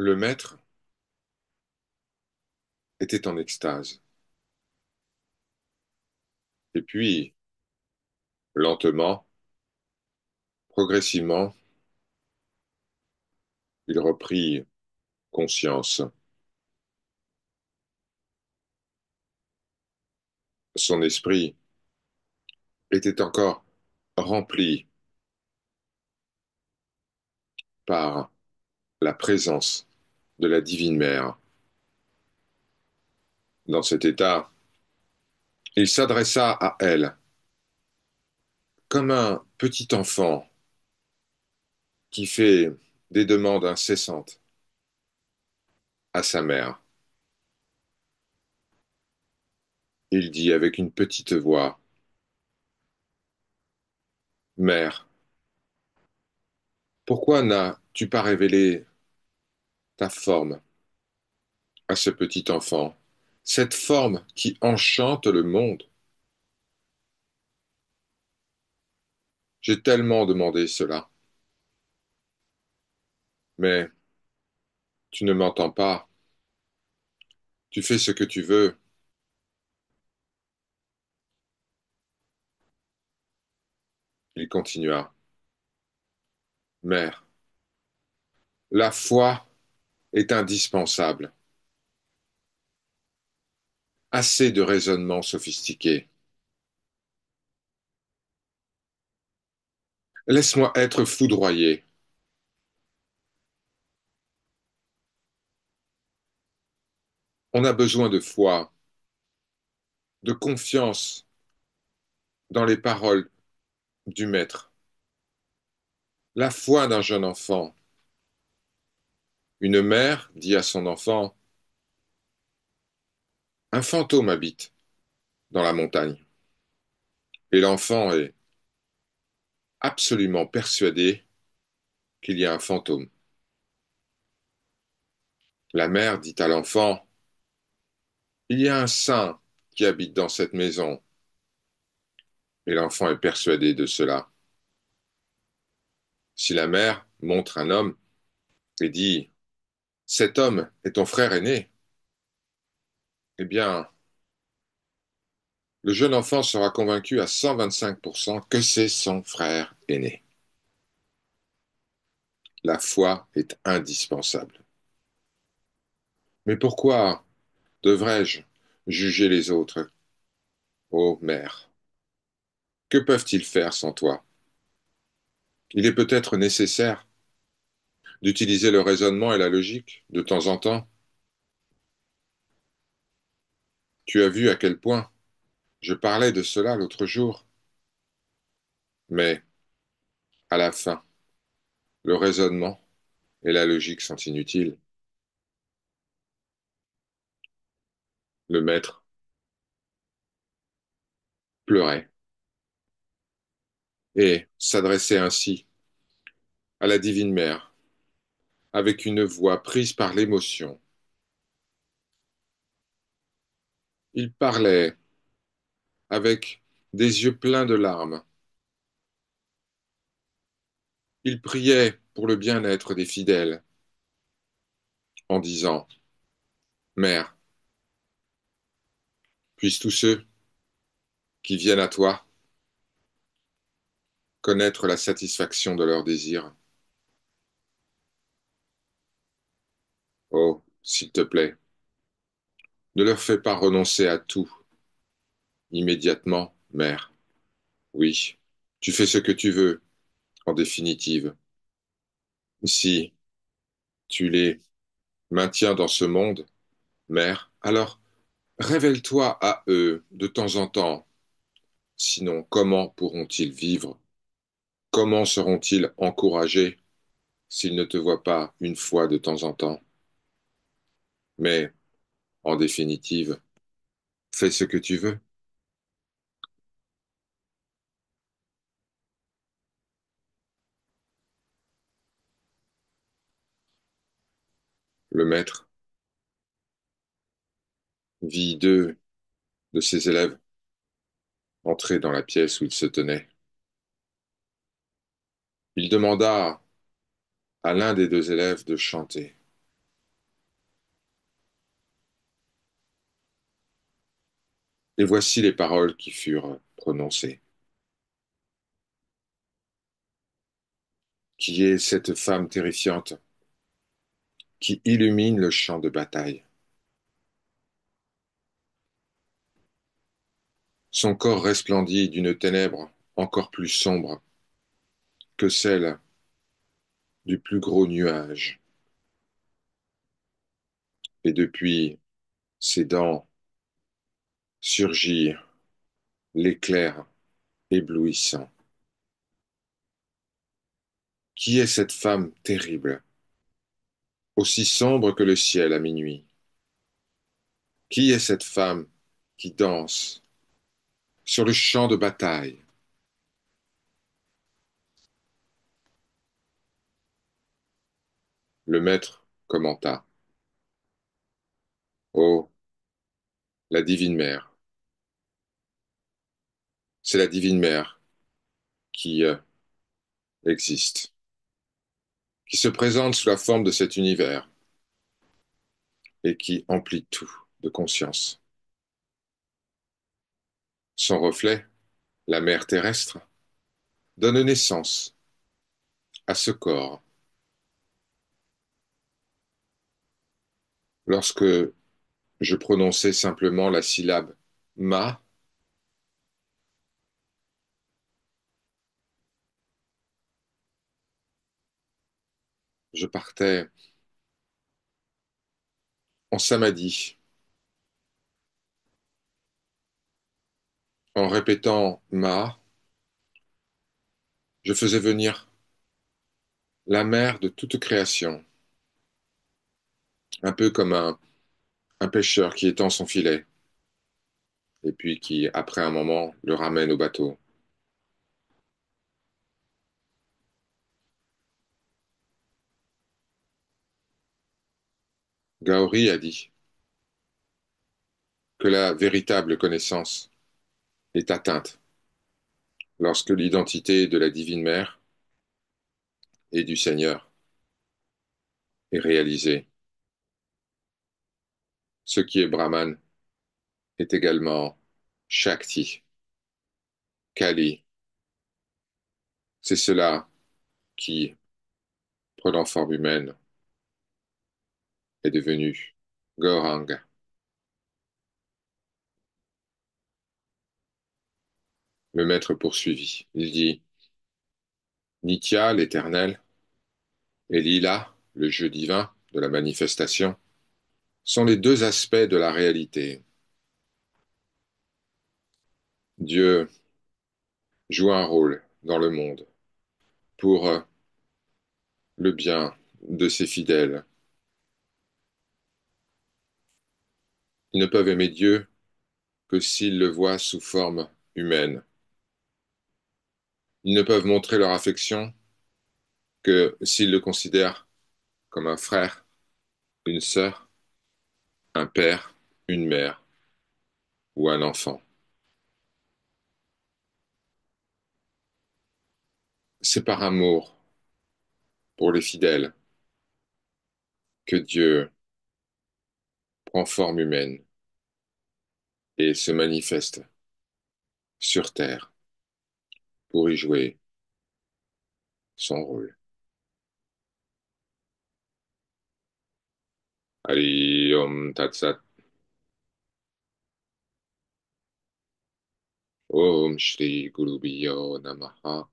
Le maître était en extase. Et puis, lentement, progressivement, il reprit conscience. Son esprit était encore rempli par la présence de la Divine Mère. Dans cet état, il s'adressa à elle comme un petit enfant qui fait des demandes incessantes à sa mère. Il dit avec une petite voix, Mère, pourquoi n'as-tu pas révélé ta forme à ce petit enfant, cette forme qui enchante le monde? J'ai tellement demandé cela, mais tu ne m'entends pas. Tu fais ce que tu veux. Il continua, Mère, la foi est indispensable. Assez de raisonnements sophistiqués. Laisse-moi être foudroyé. On a besoin de foi, de confiance dans les paroles du Maître. La foi d'un jeune enfant. Une mère dit à son enfant, un fantôme habite dans la montagne. Et l'enfant est absolument persuadé qu'il y a un fantôme. La mère dit à l'enfant, il y a un saint qui habite dans cette maison. Et l'enfant est persuadé de cela. Si la mère montre un homme et dit, cet homme est ton frère aîné, eh bien, le jeune enfant sera convaincu à 125% que c'est son frère aîné. La foi est indispensable. Mais pourquoi devrais-je juger les autres? Ô mère, que peuvent-ils faire sans toi? Il est peut-être nécessaire d'utiliser le raisonnement et la logique de temps en temps. Tu as vu à quel point je parlais de cela l'autre jour. Mais, à la fin, le raisonnement et la logique sont inutiles. Le maître pleurait et s'adressait ainsi à la divine mère avec une voix prise par l'émotion. Il parlait avec des yeux pleins de larmes. Il priait pour le bien-être des fidèles en disant, Mère, puissent tous ceux qui viennent à toi connaître la satisfaction de leurs désirs. Oh, s'il te plaît, ne leur fais pas renoncer à tout immédiatement, mère. Oui, tu fais ce que tu veux, en définitive. Si tu les maintiens dans ce monde, mère, alors révèle-toi à eux de temps en temps. Sinon, comment pourront-ils vivre? Comment seront-ils encouragés s'ils ne te voient pas une fois de temps en temps? Mais, en définitive, fais ce que tu veux. Le maître vit deux de ses élèves entrer dans la pièce où il se tenait. Il demanda à l'un des deux élèves de chanter. Et voici les paroles qui furent prononcées. Qui est cette femme terrifiante qui illumine le champ de bataille? Son corps resplendit d'une ténèbre encore plus sombre que celle du plus gros nuage, et depuis ses dents surgit l'éclair éblouissant. Qui est cette femme terrible, aussi sombre que le ciel à minuit? Qui est cette femme qui danse sur le champ de bataille? Le maître commenta. Oh, la divine mère. C'est la divine mère qui existe, qui se présente sous la forme de cet univers et qui emplit tout de conscience. Son reflet, la mère terrestre, donne naissance à ce corps. Lorsque je prononçais simplement la syllabe ma, je partais en samadhi, en répétant ma, je faisais venir la mère de toute création, un peu comme un pêcheur qui étend son filet et puis qui, après un moment, le ramène au bateau. Gaori a dit que la véritable connaissance est atteinte lorsque l'identité de la divine mère et du Seigneur est réalisée. Ce qui est Brahman est également Shakti, Kali. C'est cela qui, prenant forme humaine, est devenu Gauranga. Le maître poursuivit. Il dit, Nitya, l'éternel, et Lila, le jeu divin de la manifestation, sont les deux aspects de la réalité. Dieu joue un rôle dans le monde pour le bien de ses fidèles. Ils ne peuvent aimer Dieu que s'ils le voient sous forme humaine. Ils ne peuvent montrer leur affection que s'ils le considèrent comme un frère, une sœur, un père, une mère ou un enfant. C'est par amour pour les fidèles que Dieu prend forme humaine et se manifeste sur terre pour y jouer son rôle. Hari Om Tat Sat. Om Shri Guru Bhyo Namaha.